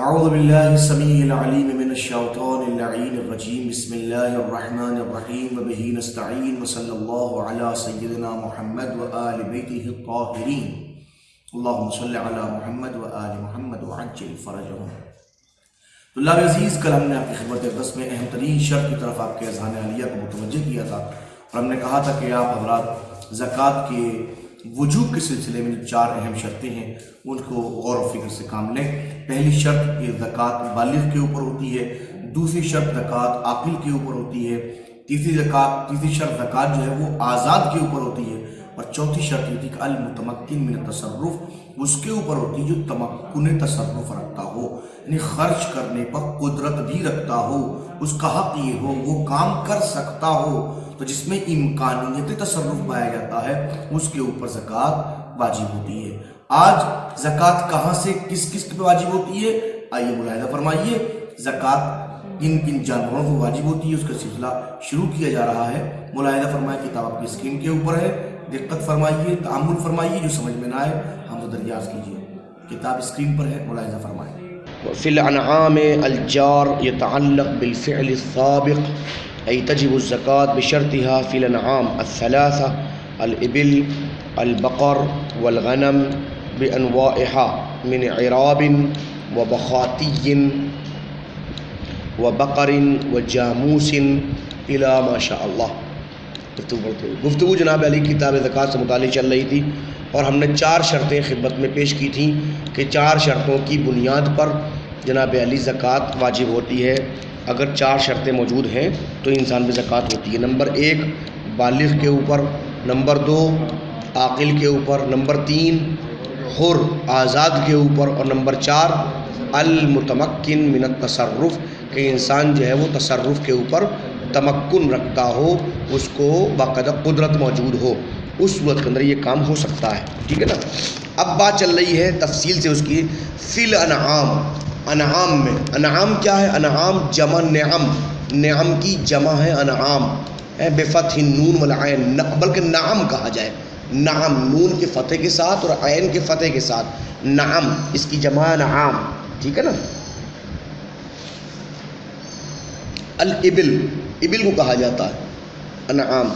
اعوذ باللہ السمیع العلیم من الشیطان اللعین الرجیم بسم اللہ الرحمن الرحیم وبہ نستعین وصلی اللہ علی سیدنا محمد وآل بیتہ الطاہرین اللہم صلی علی محمد وآل محمد وعجل فرجہم۔ طلاب عزیز، کل ہم نے آپ کی خدمت درس میں اہم ترین شرط کی طرف آپ کے اذہان عالیہ کو متوجہ کیا تھا اور ہم نے کہا تھا کہ آپ حضرات زکوٰۃ کے وجوب کے سلسلے میں جو 4 اہم شرطیں ہیں ان کو غور و فکر سے کام لیں۔ پہلی شرط یہ زکوٰۃ بالغ کے اوپر ہوتی ہے، دوسری شرط زکوٰۃ عاقل کے اوپر ہوتی ہے، تیسری شرط زکوٰۃ جو ہے وہ آزاد کے اوپر ہوتی ہے، اور چوتھی شرط یہ تھی کہ المتمکن من التصرف، اس کے اوپر ہوتی ہے جو تمکن تصرف رکھتا ہو، یعنی خرچ کرنے پر قدرت بھی رکھتا ہو، اس کا حق یہ ہو وہ کام کر سکتا ہو، تو جس میں امکانیت تصرف پایا جاتا ہے اس کے اوپر زکوٰۃ واجب ہوتی ہے۔ آج زکوٰۃ کہاں سے کس کس پہ واجب ہوتی ہے آئیے ملاحظہ فرمائیے۔ زکوٰۃ کن کن جانوروں کو واجب ہوتی ہے اس کا سلسلہ شروع کیا جا رہا ہے۔ ملاحظہ فرمائے، کتاب آپ کی اسکرین کے اوپر ہے، دقت فرمائیے، تأمل فرمائیے، جو سمجھ میں نہ آئے ہم سے دریافت کیجیے، کتاب اسکرین پر ہے، ملاحظہ فرمائیں۔ وفي الأنعام الجار يتعلق بالفعل السابق أي تجب الزكاة بشرطها في الأنعام الثلاثة الإبل البقر والغنم بأنواعها من عراب وبخاتي وبقر وجاموس إلى ما شاء الله۔ گفتگو جناب علی کتاب زکوٰۃ سے متعلق چل رہی تھی اور ہم نے 4 شرطیں خدمت میں پیش کی تھیں کہ 4 شرطوں کی بنیاد پر جناب علی زکوٰۃ واجب ہوتی ہے۔ اگر 4 شرطیں موجود ہیں تو انسان پہ زکوٰۃ ہوتی ہے۔ نمبر 1 بالغ کے اوپر، نمبر 2 عاقل کے اوپر، نمبر 3 حر آزاد کے اوپر، اور نمبر 4 المتمکن من التصرف، کہ انسان جو ہے وہ تصرف کے اوپر تمکن رکھتا ہو، اس کو باقاعدہ قدرت موجود ہو، اس صورت کے اندر یہ کام ہو سکتا ہے، ٹھیک ہے نا۔ اب بات چل رہی ہے تفصیل سے اس کی۔ فی الانعام، انعام میں، انعام کیا ہے؟ انعام جمع نعم، نعم کی جمع ہے انعام، بفتح النون والعین، بلکہ نعم کہا جائے، نعم نون کے فتح کے ساتھ اور عین کے فتح کے ساتھ، نعم اس کی جمع انعام، ٹھیک ہے نا۔ الابل، ابل کو کہا جاتا ہے انعام،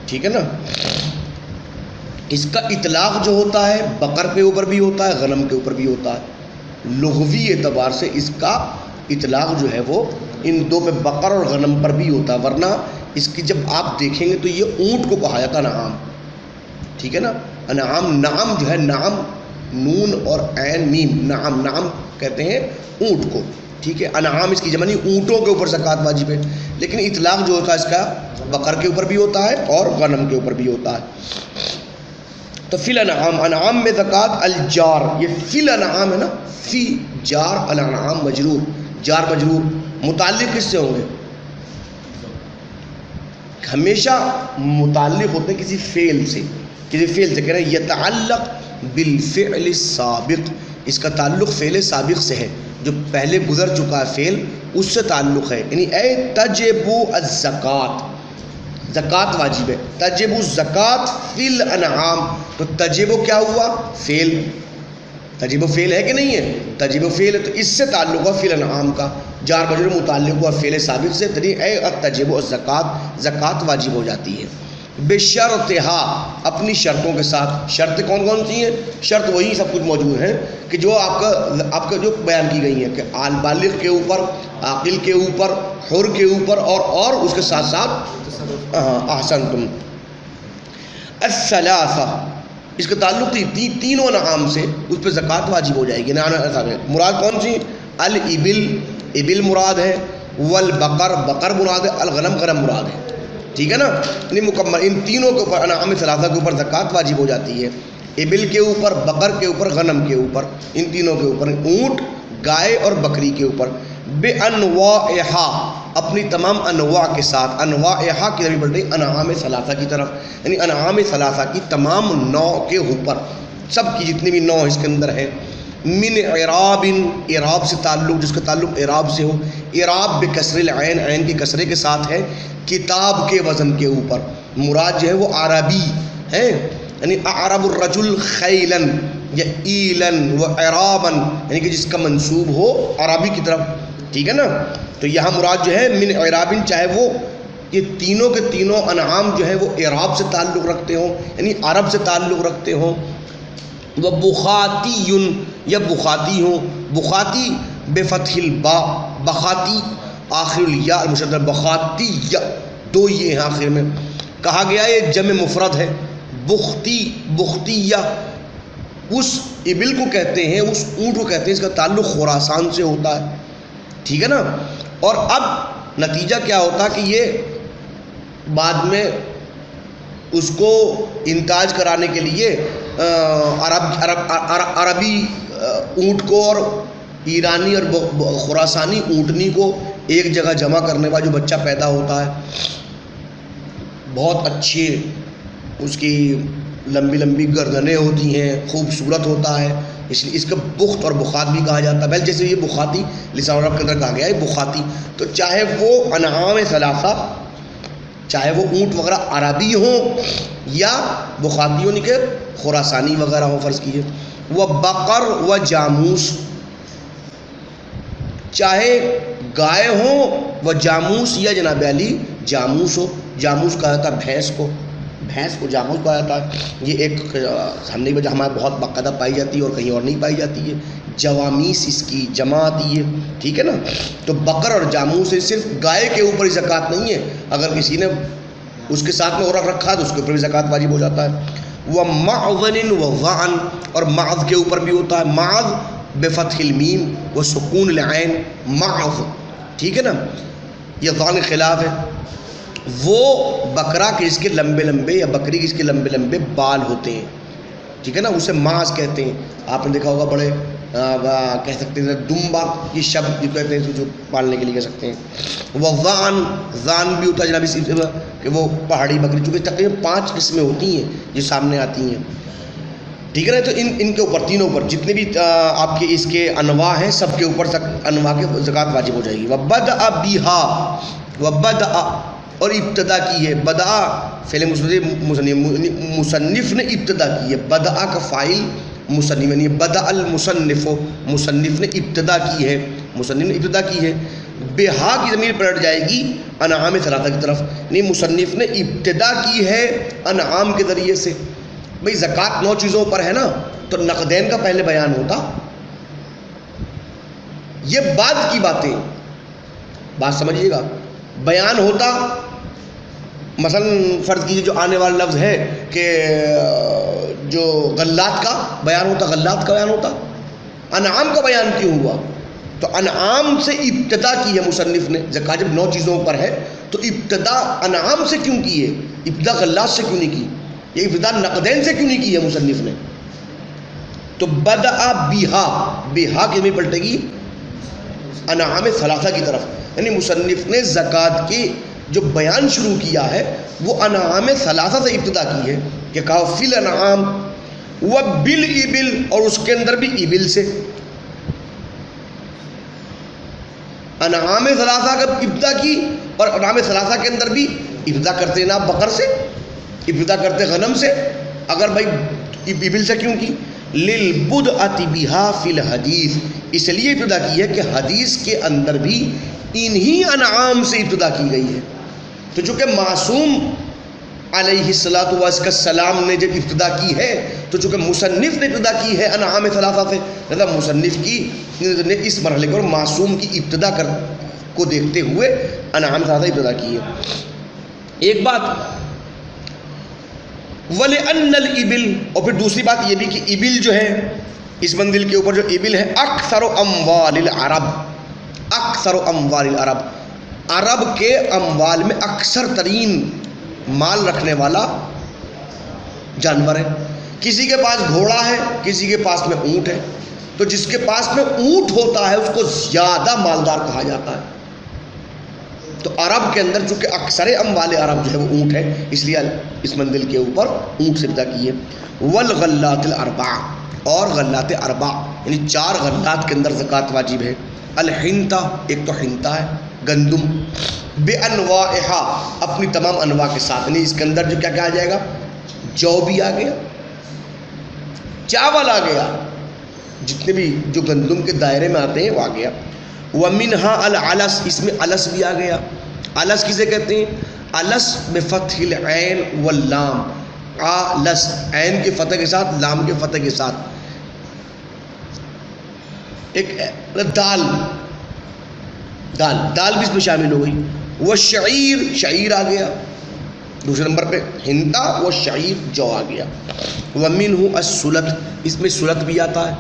ٹھیک ہے نا۔ اس کا اطلاق جو ہوتا ہے بقر کے اوپر بھی ہوتا ہے، غنم کے اوپر بھی ہوتا ہے۔ لغوی اعتبار سے اس کا اطلاق جو ہے وہ ان دو پہ بقر اور غنم پر بھی ہوتا ہے، ورنہ اس کی جب آپ دیکھیں گے تو یہ اونٹ کو کہا جاتا ہے انعام، ٹھیک ہے نا۔ انعام، نعم جو ہے، نعم نون اور عین میم، نعم، نعم کہتے ہیں اونٹ کو، ٹھیک ہے۔ انعام اس کی جمع نہیں، اونٹوں کے اوپر زکوٰۃ واجب ہے، لیکن اطلاق جو ہوتا ہے اس کا بقر کے اوپر بھی ہوتا ہے اور غنم کے اوپر بھی ہوتا ہے۔ تو فی الانعام، انعام میں زکوٰۃ الجار، یہ فی الانعام ہے نا، فی جار الانعام مجرور، جار مجرور متعلق کس سے ہوں گے؟ ہمیشہ متعلق ہوتے ہیں کسی فعل سے، کسی فعل سے، کہہ رہے ہیں یتعلق بالفعل السابق، اس کا تعلق فعل سابق سے ہے، جو پہلے گزر چکا ہے فعل اس سے تعلق ہے، یعنی اے تجب الزکوٰۃ، زکوٰۃ واجب ہے، تجب الزکوٰۃ فی الانعام، تو تجب کیا ہوا؟ فعل، تجب فعل ہے کہ نہیں ہے؟ تجب فعل ہے، تو اس سے تعلق ہوا فی الانعام کا، جار مجرور متعلق ہوا فعل سابق سے، اے تجب الزکوٰۃ، زکوٰۃ واجب ہو جاتی ہے۔ بشرطہا، اپنی شرطوں کے ساتھ۔ شرط کون کون سی ہیں؟ شرط وہی سب کچھ موجود ہیں کہ جو آپ کا جو بیان کی گئی ہیں کہ بالغ کے اوپر، عاقل کے اوپر، حر کے اوپر، اور اس کے ساتھ ساتھ احسنتم الثلاثہ، اس کا تعلق تینوں انعام سے، اس پہ زکوٰۃ واجب ہو جائے گی۔ مراد کون سی؟ الابل، ابل مراد ہے، والبقر، بقر مراد ہے، الغنم، غنم مراد ہے، ٹھیک ہے نا۔ یعنی مکمل ان تینوں کے اوپر، انعام ثلاثہ کے اوپر زکوٰۃ واجب ہو جاتی ہے، ابل کے اوپر، بقر کے اوپر، غنم کے اوپر، ان تینوں کے اوپر، اونٹ، گائے اور بکری کے اوپر، بانواعہا، اپنی تمام انواع کے ساتھ، انواعہا کی طرف بڑھ رہی انعام ثلاثہ کی طرف، یعنی انعام ثلاثہ کی تمام نوع کے اوپر، سب کی جتنی بھی نوع اس کے اندر ہے۔ من عراب، عراب سے تعلق، جس کا تعلق عراب سے ہو، عراب بکسر العین، عین کی کسرے کے ساتھ ہے، کتاب کے وزن کے اوپر، مراد جو ہے وہ عربی ہے، یعنی اعرب الرجل خیلاً، یا ایلن و اعرابن یعنی کہ جس کا منسوب ہو عربی کی طرف، ٹھیک ہے نا. تو یہاں مراد جو ہے من اعرابن، چاہے وہ یہ تینوں کے تینوں انعام جو ہے وہ اعراب سے تعلق رکھتے ہوں یعنی عرب سے تعلق رکھتے ہوں. وہ بخاتی یا بخاتی ہوں، بخاتی بفتح الباء، بخاتی آخر الیاء المشدد، بخاتی یا دو یہ ہیں آخر میں. کہا گیا یہ جمع مفرد ہے. بختی، بختیہ اس ابل کو کہتے ہیں، اس اونٹ کو کہتے ہیں، اس کا تعلق خراسان سے ہوتا ہے، ٹھیک ہے نا. اور اب نتیجہ کیا ہوتا کہ یہ بعد میں اس کو انتاج کرانے کے لیے عربی اونٹ کو اور ایرانی اور خراسانی اونٹنی کو ایک جگہ جمع کرنے کا جو بچہ پیدا ہوتا ہے بہت اچھے، اس کی لمبی لمبی گردنیں ہوتی ہیں، خوبصورت ہوتا ہے، اس لیے اس کا بخت اور بخات بھی کہا جاتا ہے. پہلے جیسے یہ بخاتی لسان عرب کے اندر کہا گیا ہے بخاتی، تو چاہے وہ انعام ثلاثہ، چاہے وہ اونٹ وغیرہ عربی ہوں یا بخاتی یعنی کہ خراسانی وغیرہ ہوں فرض کیجیے. وہ بقر و جاموس، چاہے گائے ہوں وہ جاموس یا جناب علی جاموس ہو. جاموس کہا جاتا ہے بھینس کو، بھینس کو جاموس کہا جاتا ہے. یہ ایک ہم نے وجہ ہمارے بہت باقاعدہ پائی جاتی ہے اور کہیں اور نہیں پائی جاتی ہے. جوامیس اس کی جمع آتی ہے، ٹھیک ہے نا. تو بقر اور جاموس سے صرف گائے کے اوپر ہی زکوٰۃ نہیں ہے، اگر کسی نے اس کے ساتھ میں اور رکھا تو اس کے اوپر بھی زکوٰۃ واجب ہو جاتا ہے. وہ معذن و ضعن، اور معذ کے اوپر بھی ہوتا ہے. معذ بفتح المیم و سکون العین، معذ، ٹھیک ہے نا. یہ ضعن خلاف ہے. وہ بکرا کے جس کے لمبے لمبے یا بکری کے جس کے لمبے لمبے بال ہوتے ہیں، ٹھیک ہے نا، اسے معاذ کہتے ہیں. آپ نے دیکھا ہوگا بڑے کہہ سکتے ہیں دمبا، یہ شبد جو کہتے ہیں جو پالنے کے لیے کہہ سکتے ہیں. وہ ضان، ضان بھی ہوتا ہے جناب اسی کہ وہ پہاڑی بکری، چونکہ تقریباً 5 قسمیں ہوتی ہیں جو سامنے آتی ہیں، ٹھیک ہے نا. تو ان کے اوپر تینوں پر جتنے بھی آپ کے اس کے انواع ہیں سب کے اوپر انواع کے زکوٰۃ واجب ہو جائے گی. وبدأ بها، وبدأ اور ابتدا کی ہے. بدأ فعل مصنف نے ابتدا کی ہے. بدأ کا فاعل مصنف یعنی بدأ المصنف، مصنف نے ابتدا کی ہے، مصنف نے ابتدا کی ہے. بہا کی ضمیر پلٹ جائے گی انعام ثلاثہ کی طرف، نہیں مصنف نے ابتدا کی ہے انعام کے ذریعے سے. بھئی زکوٰۃ 9 چیزوں پر ہے نا، تو نقدین کا پہلے بیان ہوتا، یہ بعد کی باتیں، بات سمجھیے گا، بیان ہوتا. مثلا فرض کیجیے جو آنے والا لفظ ہے کہ جو غلات کا بیان ہوتا، غلات کا بیان ہوتا. انعام کا بیان کیوں ہوا؟ تو انعام سے ابتدا کی ہے مصنف نے. زکوٰۃ جب 9 چیزوں پر ہے تو ابتدا انعام سے کیوں کی ہے؟ ابتدا غلات سے کیوں نہیں کی؟ یہ ابتدا نقدین سے کیوں نہیں کی ہے مصنف نے؟ تو بدأ بہا، بہا کی میں پلٹے گی انعام ثلاثہ کی طرف، یعنی مصنف نے زکوٰۃ کی جو بیان شروع کیا ہے وہ انعام ثلاثہ سے ابتدا کی ہے کہ کہا فی الانعام وبالابل، اور اس کے اندر بھی ابل سے. انعام ثلاثہ کا ابتدا کی اور انعام ثلاثہ کے اندر بھی ابتدا کرتے نا بقر سے، ابتدا کرتے غنم سے. اگر بھائی ابل سے کیوں کی؟ للبدعۃ بہا فی الحدیث، اس لیے ابتدا کی ہے کہ حدیث کے اندر بھی انہی انعام سے ابتدا کی گئی ہے. تو چونکہ معصوم علیہ السلام نے جب ابتدا کی ہے تو چونکہ مصنف نے ابتدا کی ہے انعام ثلاثہ سے، لہذا مصنف کی نے اس مرحلے کو معصوم کی ابتدا کو دیکھتے ہوئے انعام ثلاثہ ابتدا کی ہے. ایک بات وَلِأَنَّ الْإِبِلْ، اور پھر دوسری بات یہ بھی کہ ابل جو ہے اس منزل کے اوپر جو ابل ہے اکثر اموال العرب، اکثر اموال العرب، عرب کے اموال میں اکثر ترین مال رکھنے والا جانور ہے. کسی کے پاس گھوڑا ہے، کسی کے پاس میں اونٹ ہے، تو جس کے پاس میں اونٹ ہوتا ہے اس کو زیادہ مالدار کہا جاتا ہے. تو عرب کے اندر چونکہ اکثر اموال عرب جو ہے وہ اونٹ ہے، اس لیے اس منزل کے اوپر اونٹ سے ابتدا کی ہے. والغلات الاربع، اور غلات اربع یعنی 4 غلات کے اندر زکوٰۃ واجب ہے. الحنطہ، ایک تو حنطہ ہے گندم، بانواعہا، اپنی تمام انواع کے ساتھ، یعنی اس کے اندر جو کیا کہا جائے گا، جو بھی آ گیا، چاول آ گیا، جتنے بھی جو گندم کے دائرے میں آتے ہیں وہ آ گیا۔ وَمِنْهَا الْعَلَس، اس میں علس بھی آ گیا۔ علس کسے کہتے ہیں؟ علس بفتح العین واللام، علس، عین کے فتح کے ساتھ، لام کے فتح کے ساتھ، ایک دال، دال دال بھی اس میں شامل ہو گئی۔ والشعیر، شعیر آ گیا دوسرے نمبر پہ، ہندا والشعیر، جو آ گیا۔ وَمِنْهُ السُّلَت، اس میں سلت بھی آتا ہے،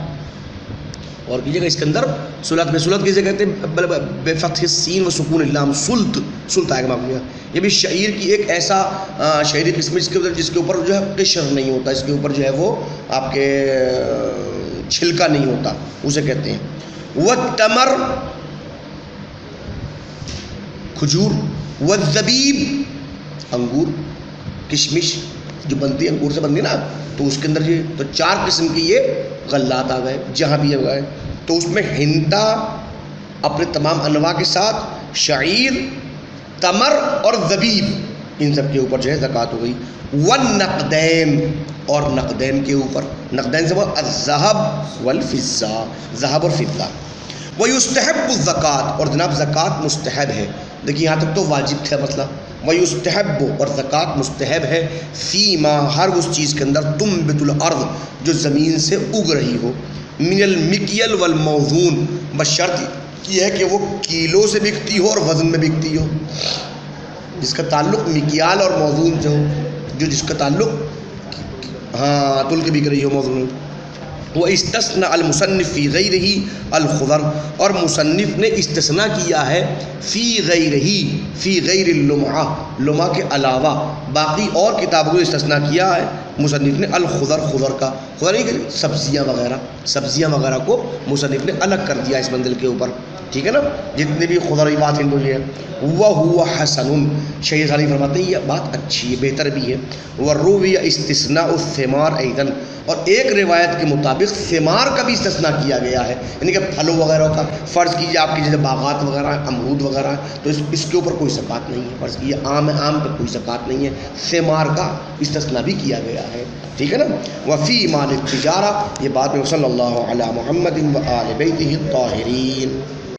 اور کیجیے گا اس کے اندر سلت میں، سلت کسے کہتے ہیں؟ بفتح السین و سکون اللام، سلط، سلط آئے گا معاملہ۔ یہ بھی شعیر کی ایک ایسا شعری قسم جس کے اوپر جو ہے قشر نہیں ہوتا، اس کے اوپر جو ہے وہ آپ کے چھلکا نہیں ہوتا، اسے کہتے ہیں۔ والتمر، کھجور، والزبیب، انگور، کشمش جو بنتی ہے انگور سے بنتی ہے نا، تو اس کے اندر یہ تو 4 قسم کی یہ غلات آ گئے جہاں بھی آ گئے، تو اس میں ہندا اپنے تمام انواع کے ساتھ، شعیر، تمر اور زبیب، ان سب کے اوپر جو ہے زکوٰۃ ہو گئی۔ والنقدین، اور نقدین کے اوپر، نقدین سے وہ الذهب والفضہ، ذهب اور فضہ۔ ویستحب الزکوٰۃ، اور جناب زکوٰۃ مستحب ہے، دیکھیے یہاں تک تو واجب تھا مسئلہ، ویستحب، اور زکوٰۃ مستحب ہے، فیما، ہر اس چیز کے اندر، تنبت الارض، جو زمین سے اگ رہی ہو، من المکیل والموزون، بشرط یہ ہے کہ وہ کیلو سے بکتی ہو اور وزن میں بکتی ہو، جس کا تعلق مکیال اور موزون سے ہو، جو جس کا تعلق ہاں تل کے بک رہی ہو موزون۔ وہ استثناء المصنف فی غیرہ الخضر، اور مصنف نے استثناء کیا ہے فی غیرہ، فی غیر اللمعہ، لمعہ کے علاوہ باقی اور کتابوں کو استثناء کیا ہے مصنف نے، الخضر، خضر کا، خضر نہیں کہ سبزیاں وغیرہ، سبزیاں وغیرہ کو مصنف نے الگ کر دیا اس منزل کے اوپر، ٹھیک ہے نا، جتنے بھی خضروات ہیں یہ ہے۔ وَهُوَ حَسَنٌ، شیخ صالح فرماتے ہیں یہ بات اچھی ہے، بہتر بھی ہے۔ وَرُوِيَ اسْتِثْنَاءُ الثِّمَارِ أَيْضًا، اور ایک روایت کے مطابق ثمار کا بھی استثناء کیا گیا ہے، یعنی کہ پھلوں وغیرہ کا، فرض کیجیے آپ کی جیسے باغات وغیرہ ہیں، امرود وغیرہ ہیں، تو اس کے اوپر کوئی زکوٰۃ نہیں ہے، فرض کیجیے آم پہ کوئی زکوٰۃ نہیں ہے، ثمار کا استثناء بھی کیا گیا ہے، ٹھیک ہے نا۔ وفی مال التجارہ، یہ بات میں صلی اللہ علی محمد و آل بیتہ الطاہرین۔